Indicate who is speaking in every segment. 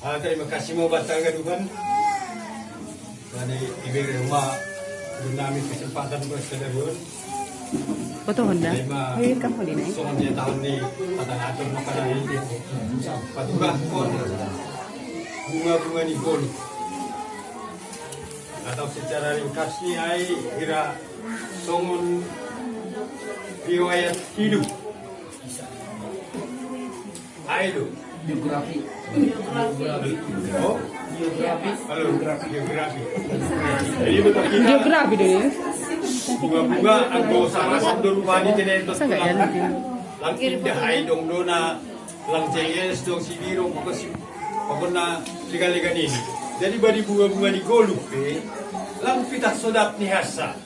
Speaker 1: Terima kasih mau batang gaduhan. Dari ibig rumah namin kesempatan bersedarion.
Speaker 2: Foto Honda. Ayo kamu di naik.
Speaker 1: Soalnya dia tahun ni patang atur makanan ini. Paturah pun bunga-bunga ni gol. Atau secara ringkas ni ai kira songon riwayat hidup. Aido
Speaker 3: Biografi.
Speaker 1: Oh,
Speaker 3: Biografi.
Speaker 1: halo, geografi. Jadi betul kita
Speaker 2: Geografi dulu.
Speaker 1: bunga-bunga ang sama sandol wani tinentos
Speaker 2: Masa nggak ya nanti?
Speaker 1: lang indah ay dong na lang JS dong si Biro pagod na liga-liga nini. Jadi badi bunga-bunga ni Golupe lang pitah sodap ni Hasa.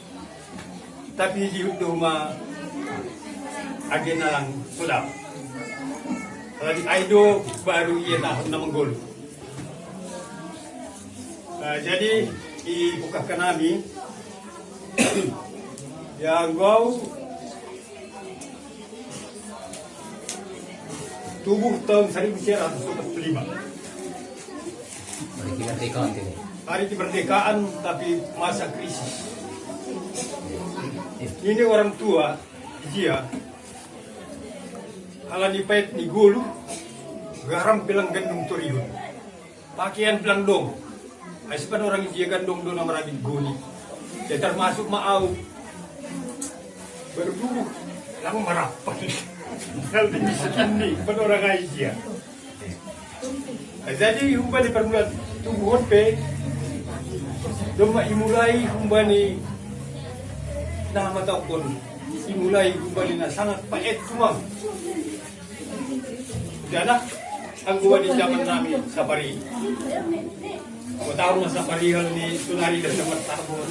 Speaker 1: Tapi di ma agen na lang sodap. Kalau di Aido baru ia tahun na menggol. Jadi dibukakan kami yang kau tubuh tahun 1945. Hari kemerdekaan tapi masa krisis. Ini orang tua dia halan ipait ni gulu garam bilang gandung turihun pakaian bilang dong asipan orang dia gandong do na maraming guni ya termasuk maaw berburu lang marapan hal di sekini pan orang Asia. Jadi humba di permulaan tubuhon pe doma imulai humba ni nama tau pun imulai humba ni na sangat paet sumang. Jana ang gua di zaman namin safari. Kau tahu mas safari hal ni sunari dan tempat tarbon.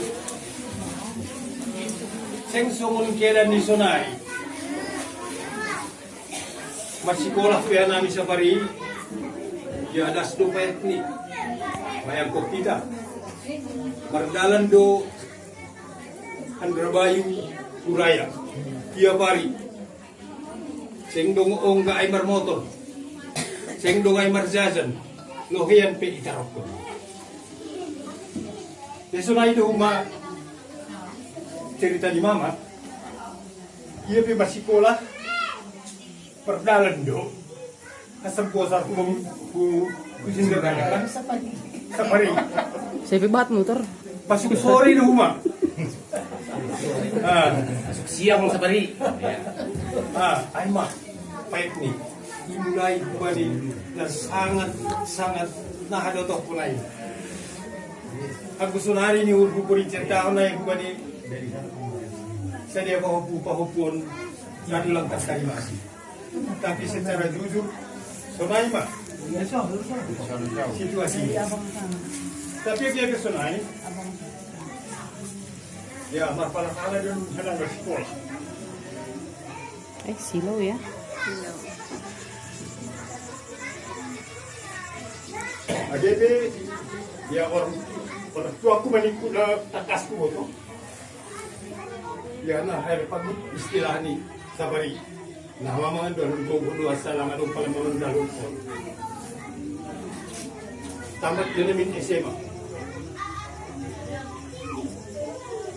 Speaker 1: Seng songon kela ni sunai. Masih sekolah pia namin safari. Ya das do payat ni. Bayang ko kita. Berdalan do Andrabayu Uraya. Tiap hari. Seng dong ong ga ay marmotor. Seng dong ay marjajan. Lohian pe itarok ko. Deso na ito cerita di mama. Ia pe masikola. Perdalan do. Asam puasa ku kusin kan. Safari.
Speaker 2: Saya pibat motor.
Speaker 1: Pasuk sore di rumah.
Speaker 3: Siang mo sa bari.
Speaker 1: Ay mah, pahit nih. Imulai kembali dan sangat nahadotoh pulai. Aku sunari ni urku cerita na yang kembali. Saya pahupun lalu langkah kali masih. Tapi secara jujur, sunai mah situasi. Tapi dia ke sunai. Ya, marpala-pala dan hendak bersekolah.
Speaker 2: Silo ya.
Speaker 1: Jadi ya orang tua aku menikut takasku itu. Ya nah hari pagi istilah ni sabari. Nah mama ndon dua salam adong pala mo ndalon ko. Tamat din min SMA.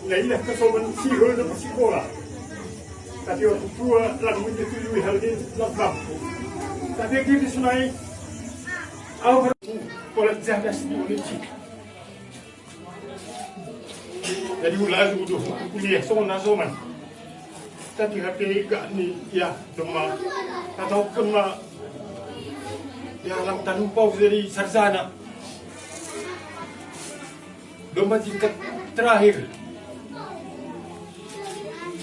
Speaker 1: Lailah kesoman sihol na sekolah. Tapi orang tua lang menyetujui hal ini lang mampu. Tapi kita sunai awal pola cerdas di Indonesia. Jadi ulah udah kuliah soman. Tapi HP gak ni ya dema ataupun ya lang tanumpaw dari sarjana. Doma tingkat terakhir.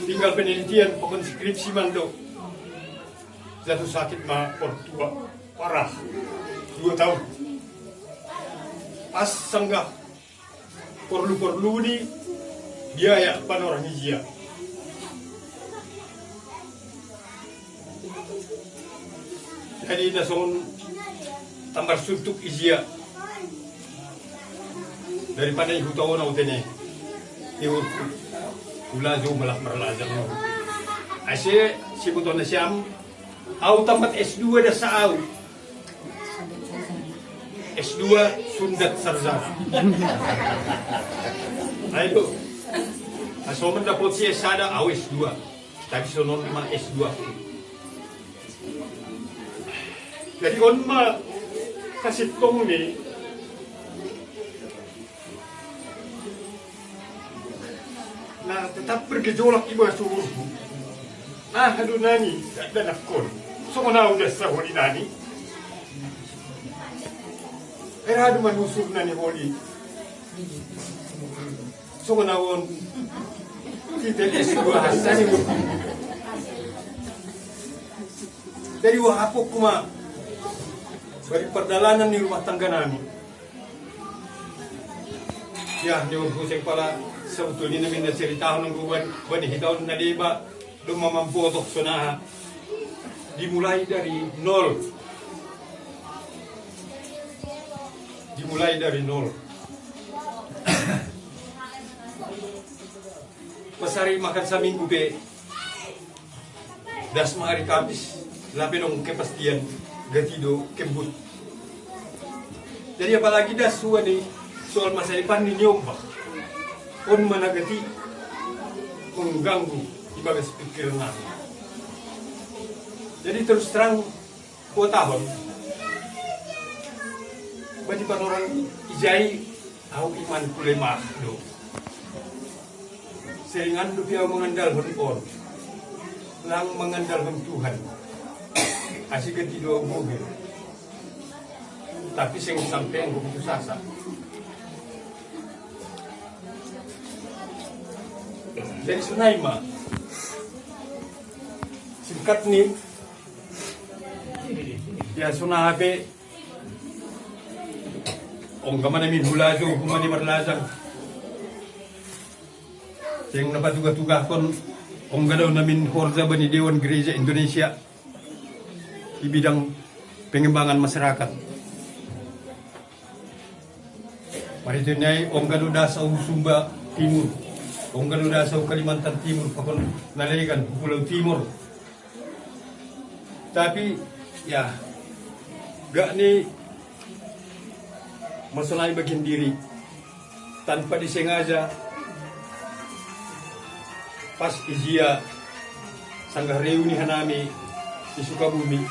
Speaker 1: Tinggal penelitian pokok skripsi mando. Jatuh sakit mah ortua parah 2 tahun. Pas sanggah perlu ni biaya pan orang hijia. Jadi nason tambah suntuk hijia daripada ibu tahu na utene. Iurku Ulazo malak merlazang mo. Asi si buto na siyam. Au tamat S2 na sa au. S2 sundat sarjana. Nah itu. Nah, so mendapat si S1 S2. Tapi sonon mah S2. Jadi on mah kasih tong ni nah tetap bergejolak di bawah suhu. Nah, aduh nani, dan akon. So na udah sahuri nani. Era aduh manusuk nani holi. So na on kita S2 hasani. Dari wahapok kuma bari perdalanan di rumah tangga nami. Ya, di useng pala sebetulnya namin na ceritahan ng buwan hitaw na diba lumamamputok sunaha. Dimulai dari nol. Dimulai dari nol. Pasari makan sa minggu be. Das mahari kapis. Labi dong kepastian gatido kembut. Jadi apalagi das suwa ni soal masa depan ni nyomba. On managati mengganggu di bagas pikiran namin. Jadi terus terang 2 tahun bagi orang ijai au iman kulemah do. Seringan do piau mengandalkan on. Lang mengandalkan Tuhan. Asik ganti 2 mobil. Tapi sing sampai yang begitu sasa. Dari Sunaima singkat nih ya Sunahabe ongga man namin hula jo kumani marlazang yang dapat tugas-tugas kon ongga daw namin horza bani Dewan Gereja Indonesia di bidang pengembangan masyarakat. Maritunay ongga daw sa Sumba Timur. Kung gano'n na sa Kalimantan Timur, pakon nalaligan, Pulau Timur. Tapi, ya, gak ni masalahnya bagian diri. Tanpa disengaja, pas izia, sanggah reuni hanami di Sukabumi,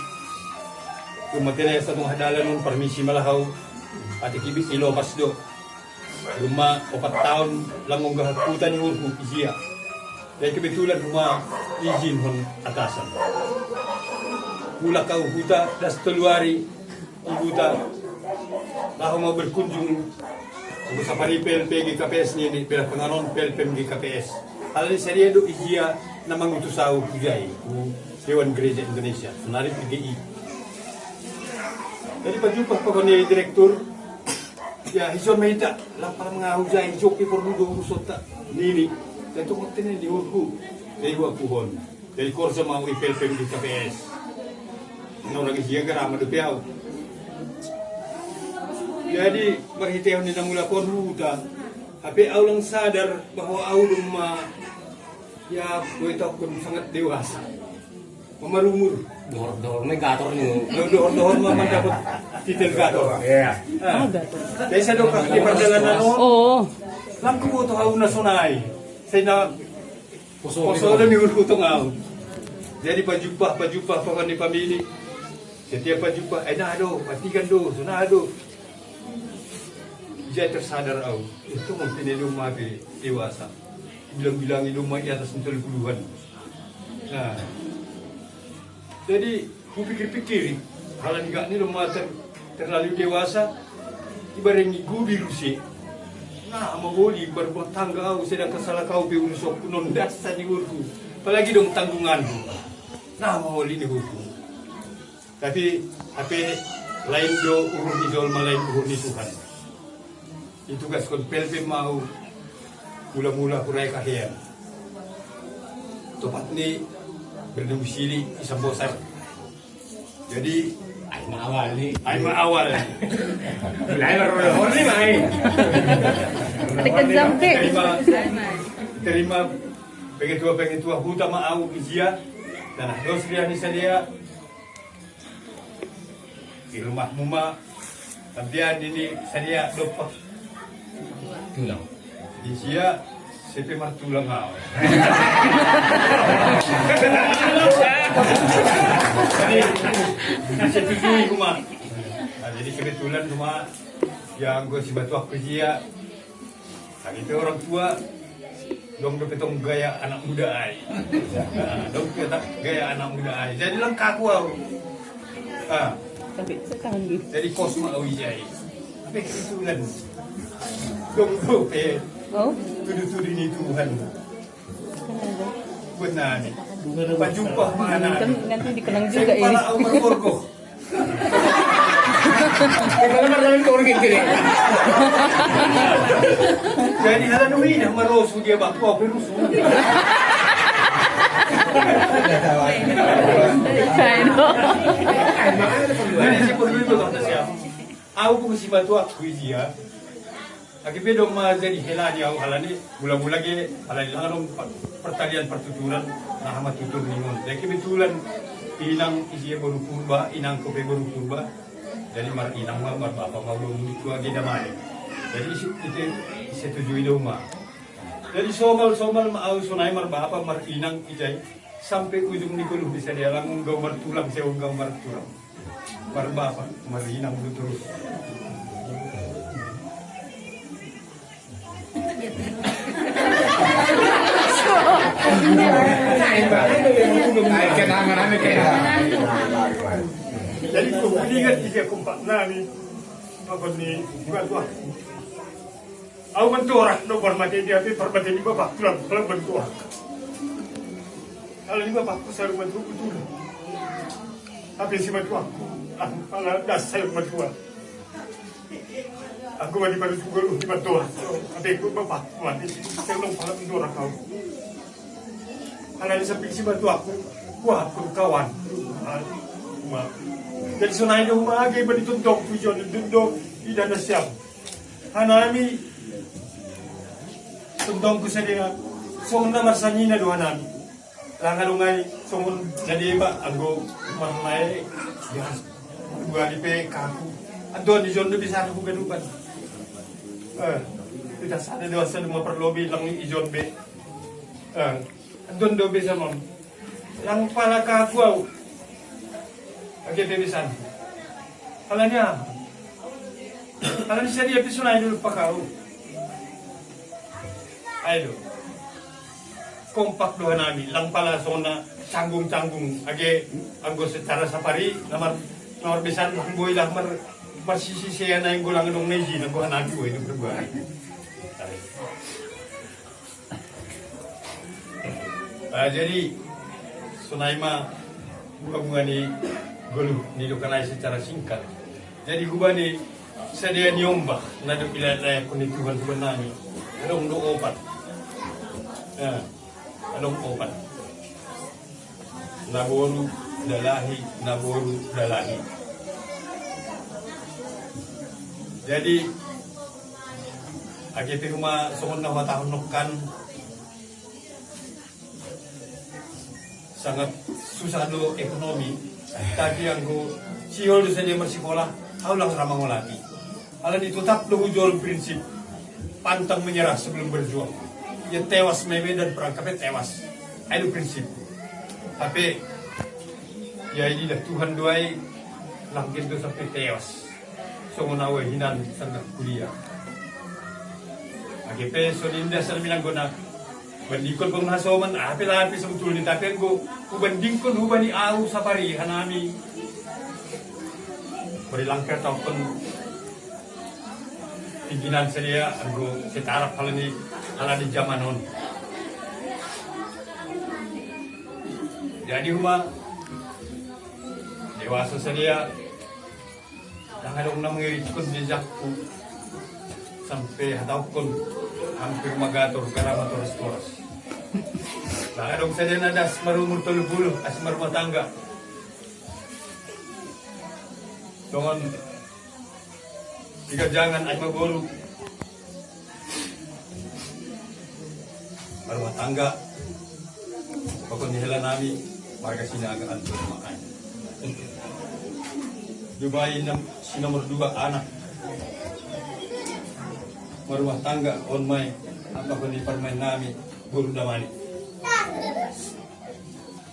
Speaker 1: kumatinay sa itong hadalan ng permisi malahaw, at ikibis ilopas do. Rumah 4 tahun langong gahakutan ni urku izia. Dan kebetulan rumah izin hon atasan. Mula kau huta das teluari ibuta. Lahu mau berkunjung sa PLP GKPS ni pela pengaron PLP GKPS. Hal ini seria do izia na mangutusaw kujay ku Dewan Gereja Indonesia. Senari PGI. Jadi pagjumpa pa ni direktur ya hison mahita lang para mga hujay joki por mudo usot ta nini dito ko tinin di urku dari wakuhon dari korsa mau ipelpem di KPS no lagi siya garama do piao jadi marhiteo ni namula kon huta tapi au lang sadar bahwa au ma ya boito kon sangat dewasa memarumur
Speaker 3: Dor may gator niyo.
Speaker 1: dohor man dapat titel gator.
Speaker 3: Iya.
Speaker 2: Gator.
Speaker 1: Desa do ka di perdalanan no.
Speaker 2: Oo.
Speaker 1: Lang ko to hauna sunay. Say na poso ni urku to ngau. Jadi pajupah pa ni pamili. Setiap pajupah nado, patikan do, sunado. Jadi tersadar au. Itu mungkin rumah be dewasa. Bilang-bilang rumah di atas 70-an. Nah, jadi ku pikir-pikir kalau enggak ni rumah terlalu dewasa ibarengi gubi rusi nah amagoli berbuat tangga sedang kesalah kau be unsok non dasa ni urku apalagi dong tanggungan nah amagoli ni urku tapi lain do urun di jol malain urun di Tuhan itu tugas kon pelpe mau mula-mula kurai kahian tepat ni berdomisili di Sambosan. Jadi
Speaker 3: Ay maawal ni.
Speaker 1: ay maawal.
Speaker 3: Bilay marunong ni may.
Speaker 2: Tekan sampai.
Speaker 1: Terima pengetua huta maau izia dan dos riani sadia di rumah muma Tampian ini saya lupa.
Speaker 3: Tulang.
Speaker 1: Di sia sepe martulang kau. Jadi saya tujui rumah. Nah, jadi kebetulan rumah yang gue si batu aku dia. Kan itu orang tua dong petong gaya anak muda ai. Dong gaya anak muda ai. Jadi lengkap aku.
Speaker 2: Tapi sekarang gitu.
Speaker 1: Jadi kosma awijai. Tapi kebetulan dong pe
Speaker 2: Oh,
Speaker 1: tuduh ini Tuhan.
Speaker 2: kenapa?
Speaker 1: Benar nih. Berjumpa mana?
Speaker 2: Kan nanti dikenang juga
Speaker 1: Saya
Speaker 2: ini.
Speaker 1: kepala Umar Borgo.
Speaker 3: Bagaimana dalam orang gitu deh?
Speaker 1: Jadi hal ini dah merosu dia bakpo perusu.
Speaker 2: Kaino.
Speaker 1: Jadi saya perlu itu kata siapa? Aku pun si batu aku dia. Lagi bedom jadi helani aku halani mula-mula ke halani lang pertalian pertuturan nah hama tutur ningon. Jadi kebetulan inang isi baru purba, inang kopi baru purba. Jadi mar inang mar bapak mau itu lagi damai. Jadi itu setujui doma. Jadi somal mau sunai mar bapak mar inang ijai sampai ujung nikuluh bisa dia langung gambar tulang saya gambar tulang. Mar bapak mar inang terus. Jadi kemudian tiga kumpak nani apa ni bukan tuah. Aku mentuah nomor mati dia tapi perbanding ini bapak tulang bentuah. Kalau ini bapakku saya bentuk betul. Tapi si bentuah, kalau dasar bentuah. Aku mati pada juga di bentuah. Tapi aku bapak mati saya belum pernah bentuah kau. Kalau ini sepi si bentuahku, wah aku kawan. Jadi sunai di rumah lagi berdituntut tujuan dituntut tidak ada siap. Hanami tuntungku sedia. Songon nama sanyina doa nami. Langalungai songon jadi pak anggo marmai ya dua di kaku. Adon di zona bisa aku kedupan. Tidak sadar dewasa cuma perlobi lang ijon be. Adon do bisa mom. Lang pala kaku au. Oke, bebesan. Halanya saya dia pisunai dulu pak kau. Ayo. Kompak doa nami, lang pala sona canggung. Age anggo secara safari nomor besan boy lah sisi saya na yang gulang dong neji na bukan aku itu berdua. Jadi Sunaima bunga ni gulu nilukanay secara singkat. Jadi gua ni sedia nyombah na do pilay kunituhan nami. Anong do opat. Anong opat. Naboru dalahi. Jadi AGP kuma songon na matahon nokan sangat susah do ekonomi. Tapi yang go siol do saja bersekolah, aulang ramang lagi. Alan itu tetap jual prinsip pantang menyerah sebelum berjuang. Ya tewas meme dan perangkapnya tewas. Itu prinsip. Tapi ya ini dah Tuhan doai langkir do sampai tewas. Songonawe hinan sangat kuliah. AGP so dinda sa bilang ko na bandingkon pang nasoman api sebetulnya tapi ko bandingkon hubani au safari hanami berilangkar tahun pimpinan saya anggo setara hal ini ala di zaman on. Jadi rumah dewasa saya Nangalong na mangirikon jejakku sampai hataupun hampir magator karamator oras. Nangalong sa din ada asmarumul tulubulo, asmar matangga. Dongon tiga jangan ay magoro. Marumah tangga. Pagod nila nami, marga sinagaan to makan. Dubayin ng sinomor 2 anak. merumah tangga on my apapun di permain namin buru damani.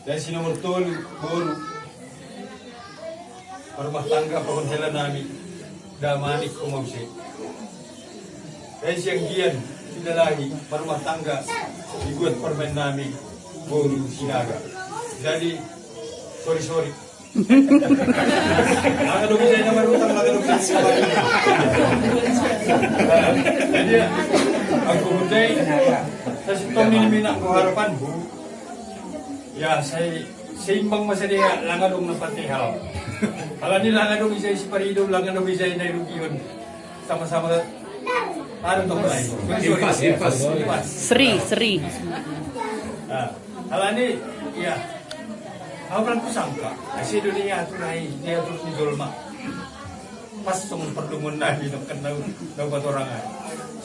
Speaker 1: Dan si nomor tol buru merumah tangga apapun jalan namin damani kumamsi. Dan si yang gian tidak lagi merumah tangga dibuat permain namin buru sinaga. Jadi sorry. Laka dong bisa naman utang, laka dong bisa. Jadi aku muday sa sitong niliminang ko harapan bu. Ya saya seimbang masa dia langa dong napatihal. Kalau ni langa dong isa si parido, langa dong isa na rugiyon. Sama-sama ano tong lain.
Speaker 3: Impas.
Speaker 2: Sri.
Speaker 1: Kalau ni ya awal ko sangka, kasi doon niya ito na niya ito ni Dolma. Pas itong perdungon na, hinapkan na batorangan.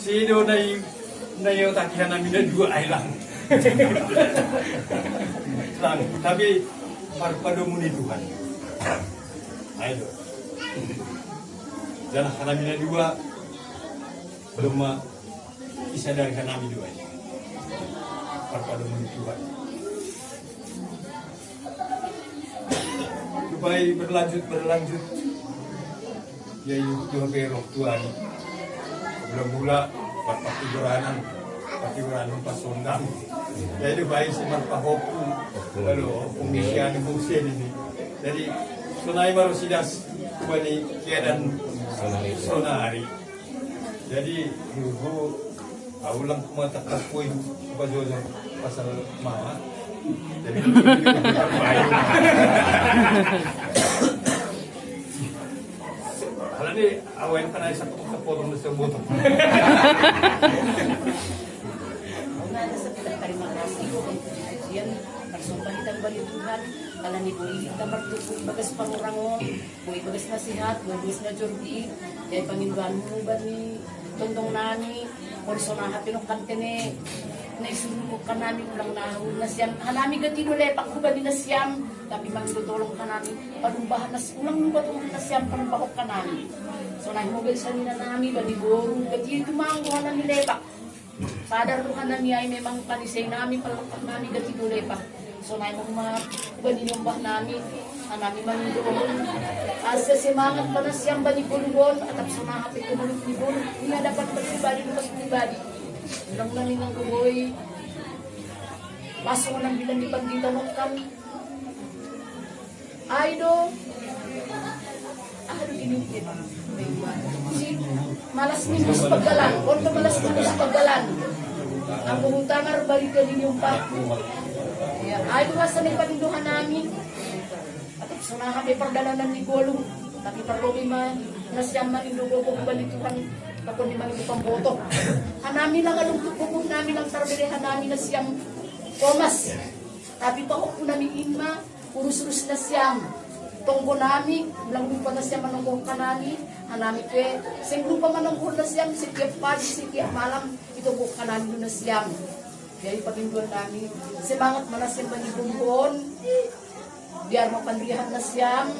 Speaker 1: Si doon na yung takihan namin na dua ay lang. Tapi parpadumo ni Tuhan. Ay doon. Dan namin na dua, belum isa dari namin dua. Parpadumo ni Tuhan. Supaya berlanjut ya itu berok tuan mula patiguran pas sondang jadi baik si marpahoku lalu pemisian fungsi ini jadi sunai baru sidas bani keadaan sonari jadi dulu aulang kumata kapoy bajojo pasal mama jadi kalau ni awen ka na sa potong sa botong.
Speaker 4: Terima kasih kemudian persumpah kita bagi Tuhan kalau ni boleh kita bertukar bagas pangurangon boleh bagas nasihat boleh bagas ngajurdi jadi panginduanmu bani tontong nani persona hati no kantene naisuruh ka namin ulang nahul na siyam hanami gati lepak ko ba na siyam tapi magtutulong ka namin panumbahan na ulang nubatulong na siyam panumbahok ka namin so nahimugay sa nina namin baliboro gati tumanggo na ni lepak sadar ko na niya ay memang panisay namin palakpak namin gati lepak so nahimugay baninumbah namin hanami manindulong asa semangat pa na siyam balibulubon at apso na hapit ko malupibon niya dapat magsibali lupas pribadi ulang na ninang kuboy pasok ng bilang di pagditanok kami Aido ginigit si malas ninyo sa paggalan o malas ninyo sa paggalan ang buhutangar balik ka ninyong pa Aido wasa na ipaninduhan namin at so na kami pardalanan ni Golong tapi parlomi nasiyang manindugo kung balituhan ako ni mga pamboto. Hanami lang along tukubog namin ang tarbilehan namin na siyang Thomas. Tapi pa ko namin inma, urus-urus na siyang tonggo namin, lang pa na siyang manungkong ka namin, hanami kwe, singlo pa manungkong na siyang, si Kiyap Padi, si Kiyap Malam, ito po ka namin na siyang. Kaya ipagindon namin, semangat man na siyang manibungkon, biar mapandrihan na siyang,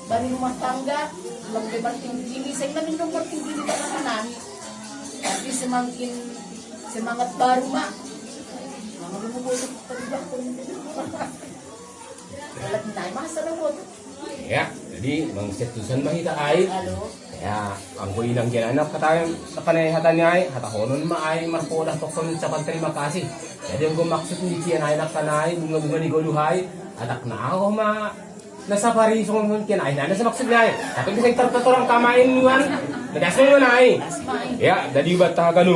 Speaker 4: bari rumah tangga, lang kay marting dili, sa namin nung marting dili ka na kanani. Tapi semangkin, semangat baru mak. Mga lumubulog pagibak ko nito. Walat na, masa na po.
Speaker 3: Ya, jadi mangsetusan mahita ay.
Speaker 4: Halo.
Speaker 3: Ya, ang kuilang kinanap katayo sa kanayhatan niya ay hatahonon maay marpoda tokson sa terima kasih. Jadi ang gumaksot ni Kian ay nakanay bunga-bunga ni Goluhay atak na ako nasa parisong kinay na nasa maksud niya ay. Tapi bisa tertuturang kamain niyan. Nagasmo mo na ay. Ya, jadi ba't ganun?